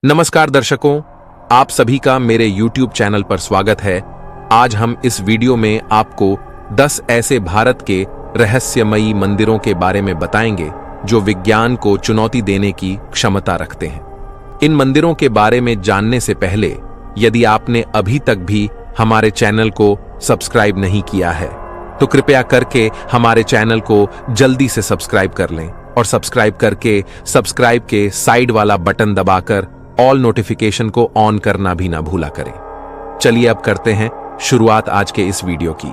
नमस्कार दर्शकों, आप सभी का मेरे YouTube चैनल पर स्वागत है। आज हम इस वीडियो में आपको 10 ऐसे भारत के रहस्यमयी मंदिरों के बारे में बताएंगे जो विज्ञान को चुनौती देने की क्षमता रखते हैं। इन मंदिरों के बारे में जानने से पहले यदि आपने अभी तक भी हमारे चैनल को सब्सक्राइब नहीं किया है तो कृपया करके हमारे चैनल को जल्दी से सब्सक्राइब कर लें और सब्सक्राइब करके सब्सक्राइब के साइड वाला बटन दबाकर ऑल नोटिफिकेशन को ऑन करना भी ना भूला करें। चलिए अब करते हैं शुरुआत आज के इस वीडियो की।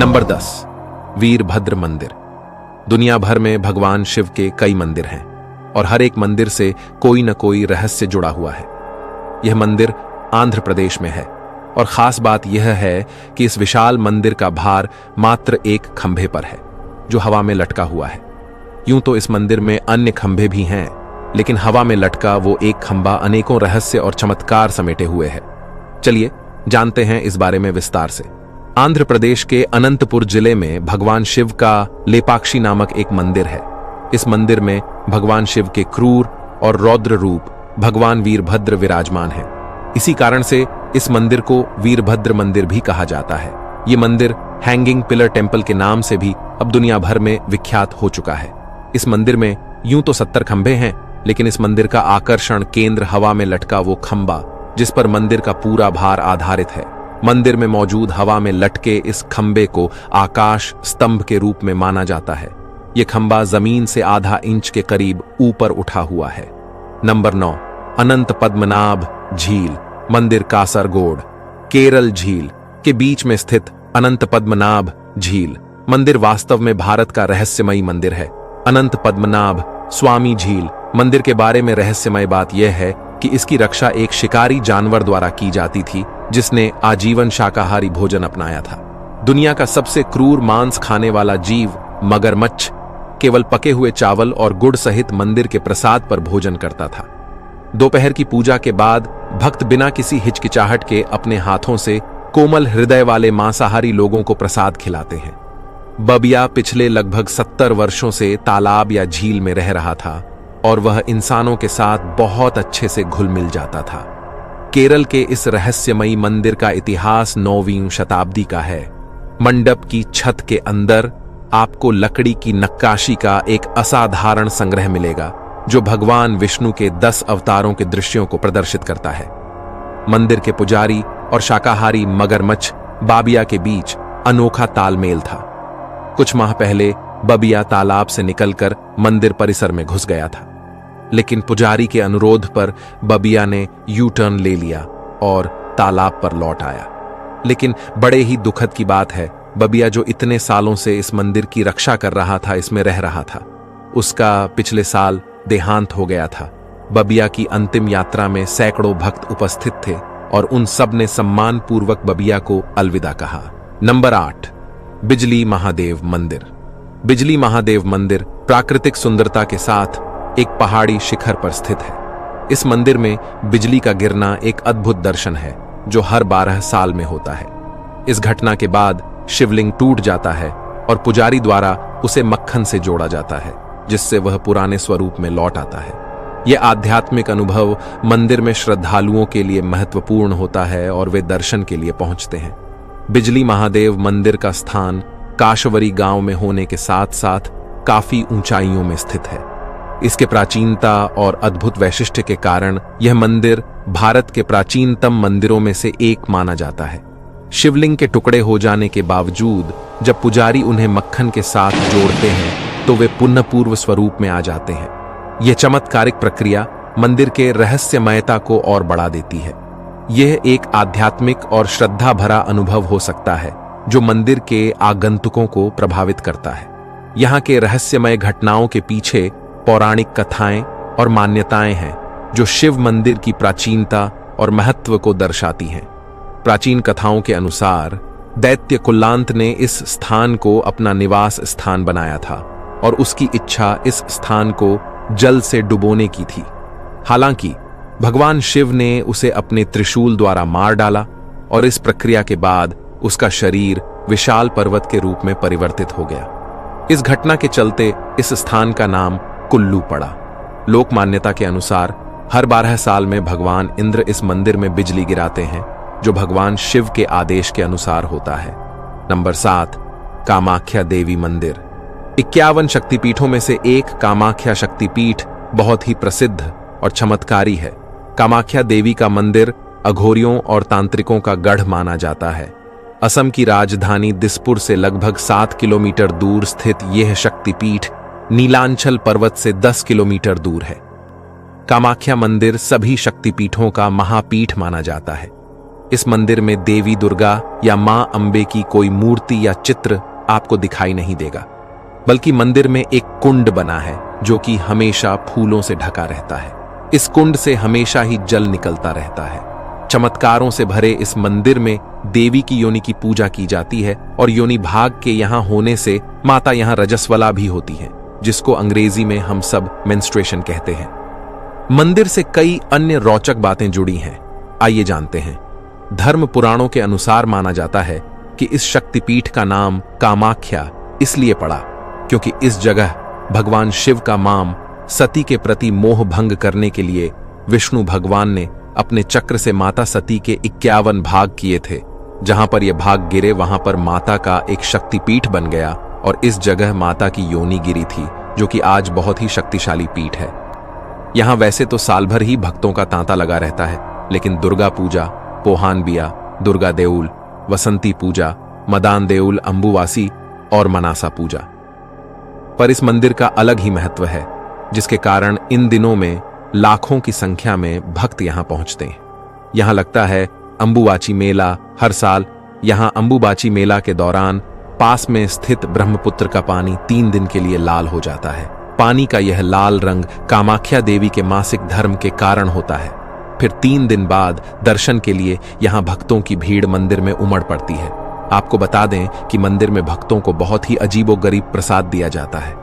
नंबर 10, वीरभद्र मंदिर। दुनिया भर में भगवान शिव के कई मंदिर हैं और हर एक मंदिर से कोई न कोई रहस्य जुड़ा हुआ है। यह मंदिर आंध्र प्रदेश में है और खास बात यह है कि इस विशाल मंदिर का भार मात्र एक खंभे पर है जो हवा में लटका हुआ है। यूं तो इस मंदिर में अन्य खंभे भी हैं, लेकिन हवा में लटका वो एक खंभा अनेकों रहस्य और चमत्कार समेटे हुए है। चलिए जानते हैं इस बारे में विस्तार से। आंध्र प्रदेश के अनंतपुर जिले में भगवान शिव का लेपाक्षी नामक एक मंदिर है। इस मंदिर में भगवान शिव के क्रूर और रौद्र रूप भगवान वीरभद्र विराजमान है। इसी कारण से इस मंदिर को वीरभद्र मंदिर भी कहा जाता है। ये मंदिर हैंगिंग पिलर टेम्पल के नाम से भी अब दुनिया भर में विख्यात हो चुका है। इस मंदिर में यूं तो 70 खंभे हैं, लेकिन इस मंदिर का आकर्षण केंद्र हवा में लटका वो खंभा जिस पर मंदिर का पूरा भार आधारित है। मंदिर में मौजूद हवा में लटके इस खंभे को आकाश स्तंभ के रूप में माना जाता है। ये खंभा जमीन से आधा इंच के करीब ऊपर उठा हुआ है। नंबर 9, अनंत पद्मनाभ झील मंदिर, कासरगोड, केरल। झील के बीच में स्थित अनंत पद्मनाभ झील मंदिर वास्तव में भारत का रहस्यमयी मंदिर है। अनंत पद्मनाभ स्वामी झील मंदिर के बारे में रहस्यमय बात यह है कि इसकी रक्षा एक शिकारी जानवर द्वारा की जाती थी जिसने आजीवन शाकाहारी भोजन अपनाया था। दुनिया का सबसे क्रूर मांस खाने वाला जीव मगरमच्छ केवल पके हुए चावल और गुड़ सहित मंदिर के प्रसाद पर भोजन करता था। दोपहर की पूजा के बाद भक्त बिना किसी हिचकिचाहट के अपने हाथों से कोमल हृदय वाले मांसाहारी लोगों को प्रसाद खिलाते हैं। बबिया पिछले लगभग 70 वर्षों से तालाब या झील में रह रहा था और वह इंसानों के साथ बहुत अच्छे से घुल मिल जाता था। केरल के इस रहस्यमयी मंदिर का इतिहास 9वीं शताब्दी का है। मंडप की छत के अंदर आपको लकड़ी की नक्काशी का एक असाधारण संग्रह मिलेगा जो भगवान विष्णु के 10 अवतारों के दृश्यों को प्रदर्शित करता है। मंदिर के पुजारी और शाकाहारी मगरमच्छ बाबिया के बीच अनोखा तालमेल था। कुछ माह पहले बबिया तालाब से निकलकर मंदिर परिसर में घुस गया था, लेकिन पुजारी के अनुरोध पर बबिया ने यू टर्न ले लिया और तालाब पर लौट आया। लेकिन बड़े ही दुखद की बात है, बबिया जो इतने सालों से इस मंदिर की रक्षा कर रहा था, इसमें रह रहा था, उसका पिछले साल देहांत हो गया था। बबिया की अंतिम यात्रा में सैकड़ों भक्त उपस्थित थे और उन सब ने सम्मान पूर्वक बबिया को अलविदा कहा। नंबर 8, बिजली महादेव मंदिर। बिजली महादेव मंदिर प्राकृतिक सुंदरता के साथ एक पहाड़ी शिखर पर स्थित है। इस मंदिर में बिजली का गिरना एक अद्भुत दर्शन है जो हर 12 साल में होता है। इस घटना के बाद शिवलिंग टूट जाता है और पुजारी द्वारा उसे मक्खन से जोड़ा जाता है जिससे वह पुराने स्वरूप में लौट आता है। यह आध्यात्मिक अनुभव मंदिर में श्रद्धालुओं के लिए महत्वपूर्ण होता है और वे दर्शन के लिए पहुंचते हैं। बिजली महादेव मंदिर का स्थान काशवरी गांव में होने के साथ साथ काफी ऊंचाइयों में स्थित है। इसके प्राचीनता और अद्भुत वैशिष्ट्य के कारण यह मंदिर भारत के प्राचीनतम मंदिरों में से एक माना जाता है। शिवलिंग के टुकड़े हो जाने के बावजूद जब पुजारी उन्हें मक्खन के साथ जोड़ते हैं तो वे पुनः पूर्व स्वरूप में आ जाते हैं। यह चमत्कारिक प्रक्रिया मंदिर के रहस्यमयता को और बढ़ा देती है। यह एक आध्यात्मिक और श्रद्धा भरा अनुभव हो सकता है जो मंदिर के आगंतुकों को प्रभावित करता है। यहाँ के रहस्यमय घटनाओं के पीछे पौराणिक कथाएं और मान्यताएं हैं जो शिव मंदिर की प्राचीनता और महत्व को दर्शाती हैं। प्राचीन कथाओं के अनुसार दैत्य कुल्लांत ने इस स्थान को अपना निवास स्थान बनाया था और उसकी इच्छा इस स्थान को जल से डुबोने की थी। हालांकि भगवान शिव ने उसे अपने त्रिशूल द्वारा मार डाला और इस प्रक्रिया के बाद उसका शरीर विशाल पर्वत के रूप में परिवर्तित हो गया। इस घटना के चलते इस स्थान का नाम कुल्लू पड़ा। लोक मान्यता के अनुसार हर 12 साल में भगवान इंद्र इस मंदिर में बिजली गिराते हैं, जो भगवान शिव के आदेश के अनुसार होता है। नंबर 7, कामाख्या देवी मंदिर। 51 शक्तिपीठों में से एक कामाख्या शक्तिपीठ बहुत ही प्रसिद्ध और चमत्कारी है। कामाख्या देवी का मंदिर अघोरियों और तांत्रिकों का गढ़ माना जाता है। असम की राजधानी दिसपुर से लगभग 7 किलोमीटर दूर स्थित यह शक्तिपीठ नीलांचल पर्वत से 10 किलोमीटर दूर है। कामाख्या मंदिर सभी शक्तिपीठों का महापीठ माना जाता है। इस मंदिर में देवी दुर्गा या मां अंबे की कोई मूर्ति या चित्र आपको दिखाई नहीं देगा, बल्कि मंदिर में एक कुंड बना है जो कि हमेशा फूलों से ढका रहता है। इस कुंड से हमेशा ही जल निकलता रहता है। चमत्कारों से भरे इस मंदिर में देवी की योनि की पूजा की जाती है और योनि भाग के यहाँ होने से माता यहाँ रजस्वला भी होती है, जिसको अंग्रेजी में हम सब मेंस्ट्रुएशन कहते हैं। मंदिर से कई अन्य रोचक बातें जुड़ी हैं, आइए जानते हैं। धर्म पुराणों के अनुसार माना जाता है कि इस शक्तिपीठ का नाम कामाख्या इसलिए पड़ा क्योंकि इस जगह भगवान शिव का माम सती के प्रति मोह भंग करने के लिए विष्णु भगवान ने अपने चक्र से माता सती के 51 भाग किए थे। जहां पर यह भाग गिरे वहां पर माता का एक शक्तिपीठ बन गया और इस जगह माता की योनि गिरी थी, जो कि आज बहुत ही शक्तिशाली पीठ है। यहां वैसे तो साल भर ही भक्तों का तांता लगा रहता है, लेकिन दुर्गा पूजा, पोहान बिया, दुर्गा देउल, वसंती पूजा, मदान देउल, अंबुवासी और मनासा पूजा पर इस मंदिर का अलग ही महत्व है, जिसके कारण इन दिनों में लाखों की संख्या में भक्त यहां पहुंचते हैं। यहां लगता है अंबुबाची मेला हर साल। यहां अंबुबाची मेला के दौरान पास में स्थित ब्रह्मपुत्र का पानी 3 दिन के लिए लाल हो जाता है। पानी का यह लाल रंग कामाख्या देवी के मासिक धर्म के कारण होता है। फिर 3 दिन बाद दर्शन के लिए यहां भक्तों की भीड़ मंदिर में उमड़ पड़ती है। आपको बता दें कि मंदिर में भक्तों को बहुत ही अजीबोगरीब प्रसाद दिया जाता है।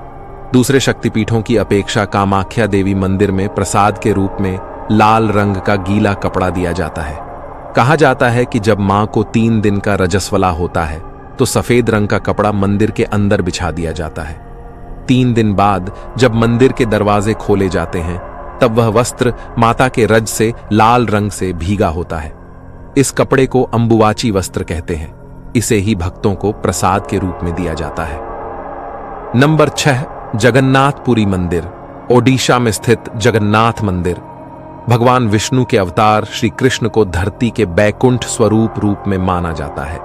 दूसरे शक्तिपीठों की अपेक्षा कामाख्या देवी मंदिर में प्रसाद के रूप में लाल रंग का गीला कपड़ा दिया जाता है। कहा जाता है कि जब मां को 3 दिन का रजस्वला होता है तो सफेद रंग का कपड़ा मंदिर के अंदर बिछा दिया जाता है। 3 दिन बाद जब मंदिर के दरवाजे खोले जाते हैं तब वह वस्त्र माता के रज से लाल रंग से भीगा होता है। इस कपड़े को अंबुवाची वस्त्र कहते हैं। इसे ही भक्तों को प्रसाद के रूप में दिया जाता है। नंबर 6, जगन्नाथपुरी मंदिर। ओडिशा में स्थित जगन्नाथ मंदिर भगवान विष्णु के अवतार श्री कृष्ण को धरती के बैकुंठ स्वरूप रूप में माना जाता है।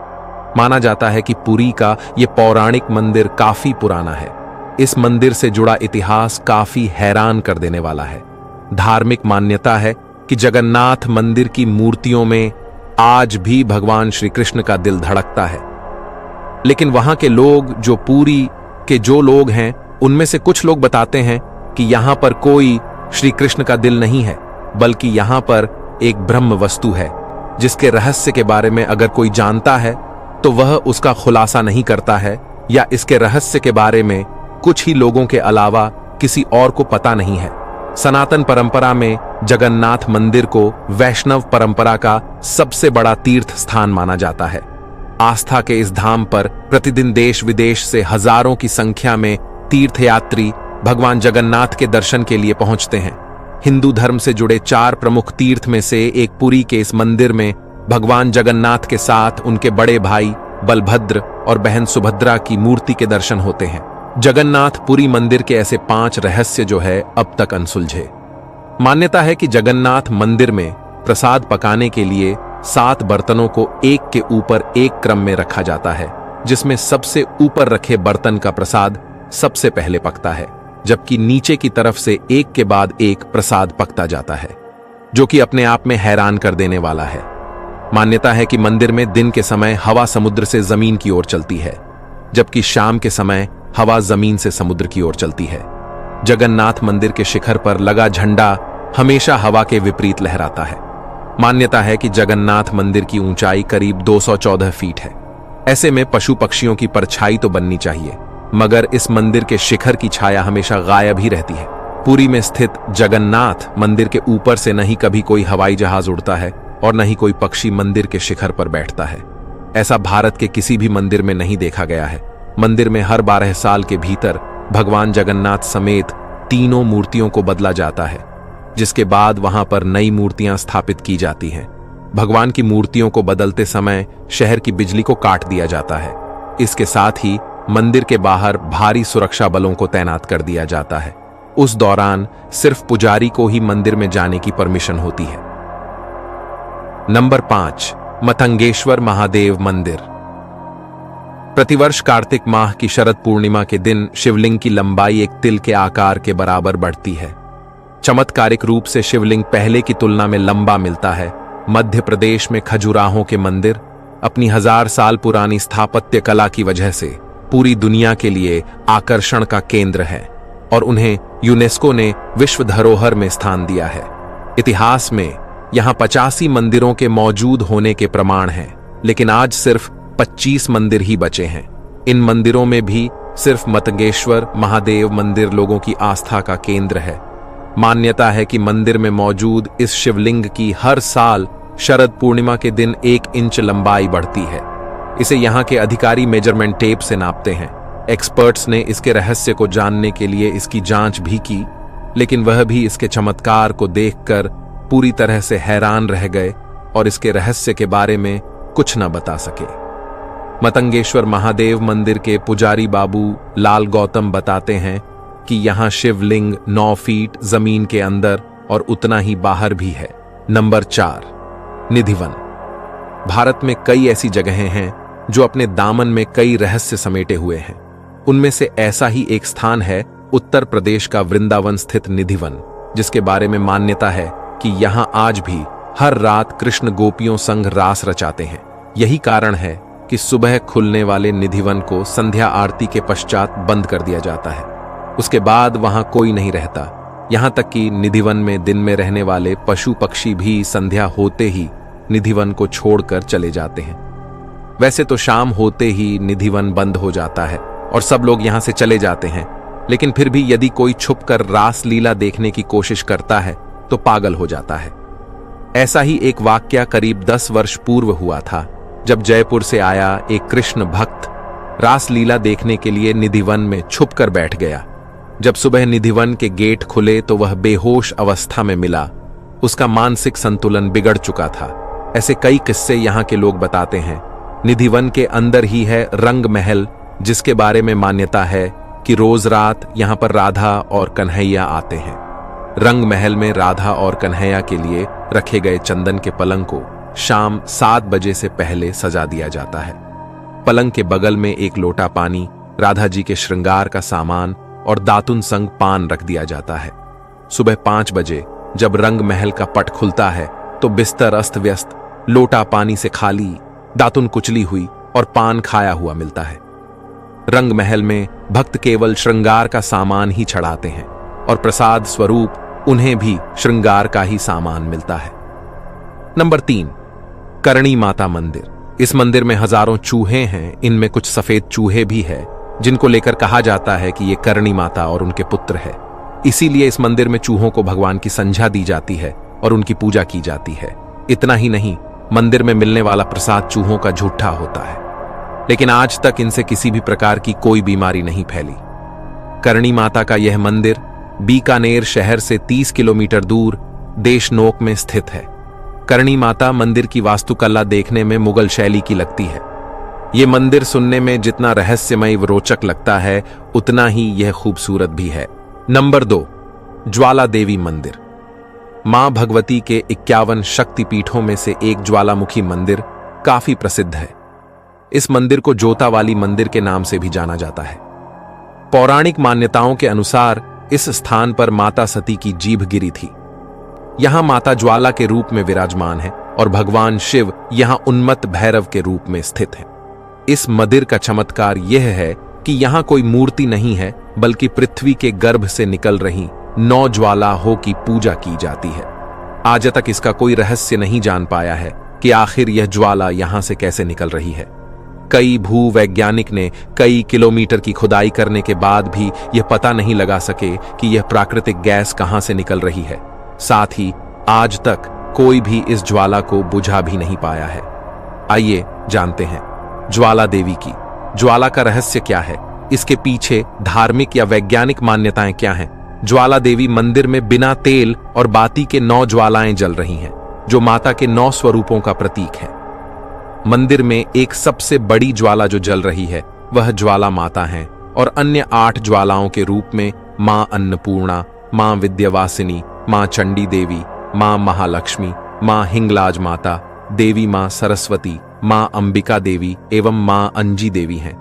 माना जाता है कि पुरी का यह पौराणिक मंदिर काफी पुराना है। इस मंदिर से जुड़ा इतिहास काफी हैरान कर देने वाला है। धार्मिक मान्यता है कि जगन्नाथ मंदिर की मूर्तियों में आज भी भगवान श्री कृष्ण का दिल धड़कता है। लेकिन वहां के लोग, जो पुरी के जो लोग हैं, उनमें से कुछ लोग बताते हैं कि यहां पर कोई श्री कृष्ण का दिल नहीं है, बल्कि यहां पर एक ब्रह्म वस्तु है, जिसके रहस्य के बारे में अगर कोई जानता है तो वह उसका खुलासा नहीं करता है, या इसके रहस्य के बारे में कुछ ही लोगों के अलावा किसी और को पता नहीं है। सनातन परंपरा में जगन्नाथ मंदिर को वैष्णव परंपरा का सबसे बड़ा तीर्थ स्थान माना जाता है। आस्था के इस धाम पर प्रतिदिन देश विदेश से हजारों की संख्या में तीर्थयात्री भगवान जगन्नाथ के दर्शन के लिए पहुंचते हैं। हिंदू धर्म से जुड़े 4 प्रमुख तीर्थ में से एक पुरी के इस मंदिर में भगवान जगन्नाथ के साथ उनके बड़े भाई बलभद्र और बहन सुभद्रा की मूर्ति के दर्शन होते हैं। जगन्नाथ पुरी मंदिर के ऐसे 5 रहस्य जो है अब तक अनसुलझे। मान्यता है कि जगन्नाथ मंदिर में प्रसाद पकाने के लिए 7 बर्तनों को एक के ऊपर एक क्रम में रखा जाता है, जिसमें सबसे ऊपर रखे बर्तन का प्रसाद सबसे पहले पकता है, जबकि नीचे की तरफ से एक के बाद एक प्रसाद पकता जाता है, जो कि अपने आप में हैरान कर देने वाला है। मान्यता है कि मंदिर में दिन के समय हवा समुद्र से जमीन की ओर चलती है, जबकि शाम के समय हवा जमीन से समुद्र की ओर चलती है। जगन्नाथ मंदिर के शिखर पर लगा झंडा हमेशा हवा के विपरीत लहराता है। मान्यता है कि जगन्नाथ मंदिर की ऊंचाई करीब 214 फीट है। ऐसे में पशु पक्षियों की परछाई तो बननी चाहिए, मगर इस मंदिर के शिखर की छाया हमेशा गायब ही रहती है। पुरी में स्थित जगन्नाथ मंदिर के ऊपर से नहीं कभी कोई हवाई जहाज उड़ता है और न ही कोई पक्षी मंदिर के शिखर पर बैठता है। ऐसा भारत के किसी भी मंदिर में नहीं देखा गया है। मंदिर में हर 12 साल के भीतर भगवान जगन्नाथ समेत तीनों मूर्तियों को बदला जाता है, जिसके बाद वहां पर नई मूर्तियां स्थापित की जाती हैं। भगवान की मूर्तियों को बदलते समय शहर की बिजली को काट दिया जाता है। इसके साथ ही मंदिर के बाहर भारी सुरक्षा बलों को तैनात कर दिया जाता है। उस दौरान सिर्फ पुजारी को ही मंदिर में जाने की परमिशन होती है। नंबर 5, मतंगेश्वर महादेव मंदिर। प्रतिवर्ष कार्तिक माह की शरद पूर्णिमा के दिन शिवलिंग की लंबाई एक तिल के आकार के बराबर बढ़ती है। चमत्कारिक रूप से शिवलिंग पहले की तुलना में लंबा मिलता है। मध्य प्रदेश में खजुराहों के मंदिर अपनी 1000 साल पुरानी स्थापत्य कला की वजह से पूरी दुनिया के लिए आकर्षण का केंद्र है और उन्हें यूनेस्को ने विश्व धरोहर में स्थान दिया है। इतिहास में यहां 85 मंदिरों के मौजूद होने के प्रमाण हैं, लेकिन आज सिर्फ 25 मंदिर ही बचे हैं। इन मंदिरों में भी सिर्फ मतंगेश्वर महादेव मंदिर लोगों की आस्था का केंद्र है। मान्यता है कि मंदिर में मौजूद इस शिवलिंग की हर साल शरद पूर्णिमा के दिन 1 इंच लंबाई बढ़ती है। इसे यहाँ के अधिकारी मेजरमेंट टेप से नापते हैं। एक्सपर्ट्स ने इसके रहस्य को जानने के लिए इसकी जांच भी की, लेकिन वह भी इसके चमत्कार को देखकर पूरी तरह से हैरान रह गए और इसके रहस्य के बारे में कुछ न बता सके। मतंगेश्वर महादेव मंदिर के पुजारी बाबू लाल गौतम बताते हैं कि यहाँ शिवलिंग 9 फीट जमीन के अंदर और उतना ही बाहर भी है। नंबर 4, निधिवन। भारत में कई ऐसी जगहें हैं जो अपने दामन में कई रहस्य समेटे हुए हैं। उनमें से ऐसा ही एक स्थान है उत्तर प्रदेश का वृंदावन स्थित निधिवन, जिसके बारे में मान्यता है कि यहां आज भी हर रात कृष्ण गोपियों संग रास रचाते हैं। यही कारण है कि सुबह खुलने वाले निधिवन को संध्या आरती के पश्चात बंद कर दिया जाता है। उसके बाद वहां कोई नहीं रहता। यहां तक कि निधिवन में दिन में रहने वाले पशु पक्षी भी संध्या होते ही निधिवन को छोड़कर चले जाते हैं। वैसे तो शाम होते ही निधिवन बंद हो जाता है और सब लोग यहां से चले जाते हैं, लेकिन फिर भी यदि कोई छुपकर रास लीला देखने की कोशिश करता है तो पागल हो जाता है। ऐसा ही एक वाकया करीब 10 वर्ष पूर्व हुआ था, जब जयपुर से आया एक कृष्ण भक्त रास लीला देखने के लिए निधिवन में छुपकर बैठ गया। जब सुबह निधिवन के गेट खुले तो वह बेहोश अवस्था में मिला। उसका मानसिक संतुलन बिगड़ चुका था। ऐसे कई किस्से यहाँ के लोग बताते हैं। निधिवन के अंदर ही है रंग महल, जिसके बारे में मान्यता है कि रोज रात यहाँ पर राधा और कन्हैया आते हैं। रंग महल में राधा और कन्हैया के लिए रखे गए चंदन के पलंग को शाम 7 बजे से पहले सजा दिया जाता है। पलंग के बगल में एक लोटा पानी, राधा जी के श्रृंगार का सामान और दातुन संग पान रख दिया जाता है। सुबह 5 बजे जब रंग महल का पट खुलता है तो बिस्तर अस्त व्यस्त, लोटा पानी से खाली, दातुन कुचली हुई और पान खाया हुआ मिलता है। रंग महल में भक्त केवल श्रृंगार का सामान ही चढ़ाते हैं और प्रसाद स्वरूप उन्हें भी श्रृंगार का ही सामान मिलता है। नंबर 3, करणी माता मंदिर। इस मंदिर में हजारों चूहे हैं। इनमें कुछ सफेद चूहे भी हैं, जिनको लेकर कहा जाता है कि ये करणी माता और उनके पुत्र है। इसीलिए इस मंदिर में चूहों को भगवान की संध्या दी जाती है और उनकी पूजा की जाती है। इतना ही नहीं, मंदिर में मिलने वाला प्रसाद चूहों का झूठा होता है, लेकिन आज तक इनसे किसी भी प्रकार की कोई बीमारी नहीं फैली। करणी माता का यह मंदिर बीकानेर शहर से 30 किलोमीटर दूर देशनोक में स्थित है। करणी माता मंदिर की वास्तुकला देखने में मुगल शैली की लगती है। यह मंदिर सुनने में जितना रहस्यमय व रोचक लगता है, उतना ही यह खूबसूरत भी है। नंबर 2, ज्वाला देवी मंदिर। मां भगवती के 51 शक्तिपीठों में से एक ज्वालामुखी मंदिर काफी प्रसिद्ध है। इस मंदिर को जोता वाली मंदिर के नाम से भी जाना जाता है। पौराणिक मान्यताओं के अनुसार इस स्थान पर माता सती की जीभ गिरी थी। यहां माता ज्वाला के रूप में विराजमान है और भगवान शिव यहां उन्मत्त भैरव के रूप में स्थित हैं। इस मंदिर का चमत्कार यह है कि यहां कोई मूर्ति नहीं है, बल्कि पृथ्वी के गर्भ से निकल रही 9 ज्वालाओं की पूजा की जाती है। आज तक इसका कोई रहस्य नहीं जान पाया है कि आखिर यह ज्वाला यहां से कैसे निकल रही है। कई भूवैज्ञानिक ने कई किलोमीटर की खुदाई करने के बाद भी यह पता नहीं लगा सके कि यह प्राकृतिक गैस कहां से निकल रही है। साथ ही आज तक कोई भी इस ज्वाला को बुझा भी नहीं पाया है। आइए जानते हैं ज्वाला देवी की। ज्वाला का रहस्य क्या है, इसके पीछे धार्मिक या वैज्ञानिक मान्यताएं क्या हैं? ज्वाला देवी मंदिर में बिना तेल और बाती के 9 ज्वालाएं जल रही हैं, जो माता के 9 स्वरूपों का प्रतीक है। मंदिर में एक सबसे बड़ी ज्वाला जो जल रही है वह ज्वाला माता है, और अन्य 8 ज्वालाओं के रूप में मां अन्नपूर्णा, मां विद्यावासिनी, मां चंडी देवी, मां महालक्ष्मी, मां हिंगलाज माता, देवी मां सरस्वती, मां अंबिका देवी एवं मां अंजी देवी हैं।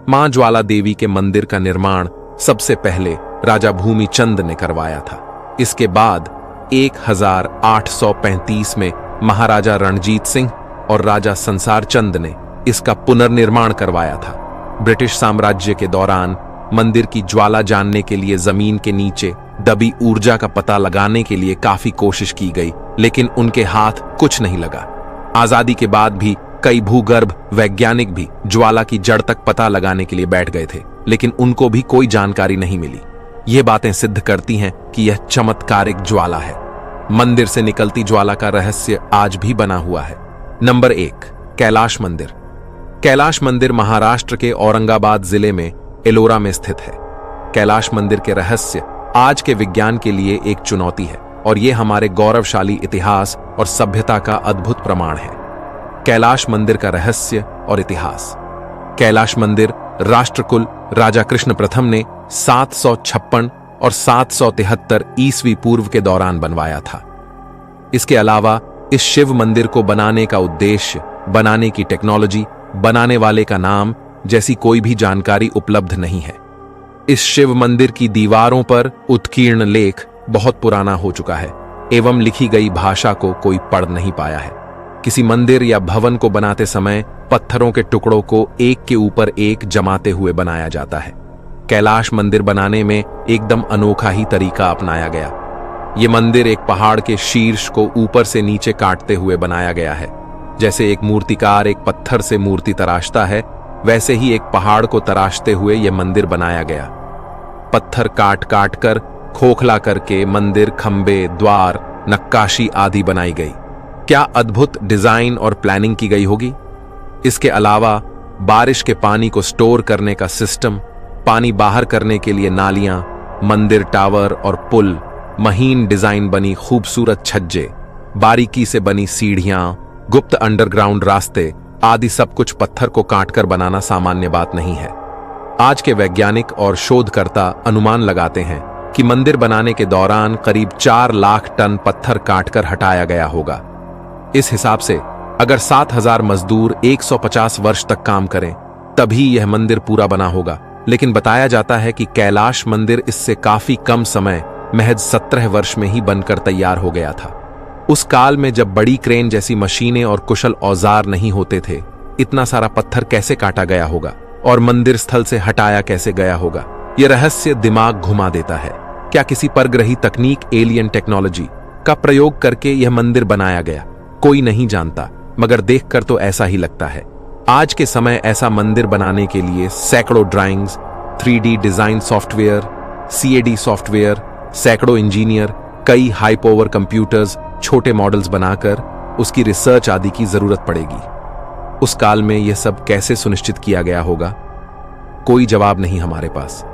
मां ज्वाला देवी के मंदिर का निर्माण सबसे पहले राजा भूमिचंद ने करवाया था। इसके बाद 1835 में महाराजा रणजीत सिंह और राजा संसार चंद ने इसका पुनर्निर्माण करवाया था। ब्रिटिश साम्राज्य के दौरान मंदिर की ज्वाला जानने के लिए जमीन के नीचे दबी ऊर्जा का पता लगाने के लिए काफी कोशिश की गई, लेकिन उनके हाथ कुछ नहीं लगा। आजादी के बाद भी कई भूगर्भ वैज्ञानिक भी ज्वाला की जड़ तक पता लगाने के लिए बैठ गए थे, लेकिन उनको भी कोई जानकारी नहीं मिली। ये बातें सिद्ध करती हैं कि यह चमत्कारिक ज्वाला है। मंदिर से निकलती ज्वाला का रहस्य आज भी बना हुआ है। नंबर 1, कैलाश मंदिर। कैलाश मंदिर महाराष्ट्र के औरंगाबाद जिले में एलोरा में स्थित है। कैलाश मंदिर के रहस्य आज के विज्ञान के लिए एक चुनौती है, और यह हमारे गौरवशाली इतिहास और सभ्यता का अद्भुत प्रमाण है। कैलाश मंदिर का रहस्य और इतिहास। कैलाश मंदिर राष्ट्रकुल राजा कृष्ण प्रथम ने 756 और 773 ईस्वी पूर्व के दौरान बनवाया था। इसके अलावा इस शिव मंदिर को बनाने का उद्देश्य, बनाने की टेक्नोलॉजी, बनाने वाले का नाम जैसी कोई भी जानकारी उपलब्ध नहीं है। इस शिव मंदिर की दीवारों पर उत्कीर्ण लेख बहुत पुराना हो चुका है एवं लिखी गई भाषा को कोई पढ़ नहीं पाया है। किसी मंदिर या भवन को बनाते समय पत्थरों के टुकड़ों को एक के ऊपर एक जमाते हुए बनाया जाता है। कैलाश मंदिर बनाने में एकदम अनोखा ही तरीका अपनाया गया। ये मंदिर एक पहाड़ के शीर्ष को ऊपर से नीचे काटते हुए बनाया गया है। जैसे एक मूर्तिकार एक पत्थर से मूर्ति तराशता है, वैसे ही एक पहाड़ को तराशते हुए यह मंदिर बनाया गया। पत्थर काट काट कर खोखला करके मंदिर, खंबे, द्वार, नक्काशी आदि बनाई गई। क्या अद्भुत डिजाइन और प्लानिंग की गई होगी। इसके अलावा बारिश के पानी को स्टोर करने का सिस्टम, पानी बाहर करने के लिए नालियां, मंदिर टावर और पुल, महीन डिजाइन बनी खूबसूरत छज्जे, बारीकी से बनी सीढ़ियां, गुप्त अंडरग्राउंड रास्ते आदि सब कुछ पत्थर को काटकर बनाना सामान्य बात नहीं है। आज के वैज्ञानिक और शोधकर्ता अनुमान लगाते हैं कि मंदिर बनाने के दौरान करीब 4 लाख टन पत्थर काटकर हटाया गया होगा। इस हिसाब से अगर 7000 मजदूर 150 वर्ष तक काम करें तभी यह मंदिर पूरा बना होगा। लेकिन बताया जाता है कि कैलाश मंदिर इससे काफी कम समय, महज 17 वर्ष में ही बनकर तैयार हो गया था। उस काल में जब बड़ी क्रेन जैसी मशीनें और कुशल औजार नहीं होते थे, इतना सारा पत्थर कैसे काटा गया होगा और मंदिर स्थल से हटाया कैसे गया होगा, यह रहस्य दिमाग घुमा देता है। क्या किसी परग्रही तकनीक, एलियन टेक्नोलॉजी का प्रयोग करके यह मंदिर बनाया गया? कोई नहीं जानता, मगर देखकर तो ऐसा ही लगता है। आज के समय ऐसा मंदिर बनाने के लिए सैकड़ों drawings, 3D design software, CAD software, सैकड़ों इंजीनियर, कई हाई पावर कंप्यूटर्स, छोटे मॉडल्स बनाकर उसकी रिसर्च आदि की जरूरत पड़ेगी। उस काल में यह सब कैसे सुनिश्चित किया गया होगा, कोई जवाब नहीं हमारे पास।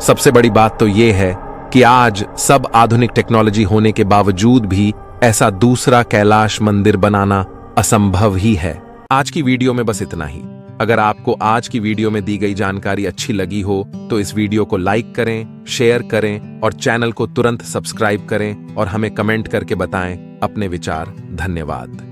सबसे बड़ी बात तो यह है कि आज सब आधुनिक टेक्नोलॉजी होने के बावजूद भी ऐसा दूसरा कैलाश मंदिर बनाना असंभव ही है। आज की वीडियो में बस इतना ही। अगर आपको आज की वीडियो में दी गई जानकारी अच्छी लगी हो तो इस वीडियो को लाइक करें, शेयर करें और चैनल को तुरंत सब्सक्राइब करें और हमें कमेंट करके बताएं अपने विचार। धन्यवाद।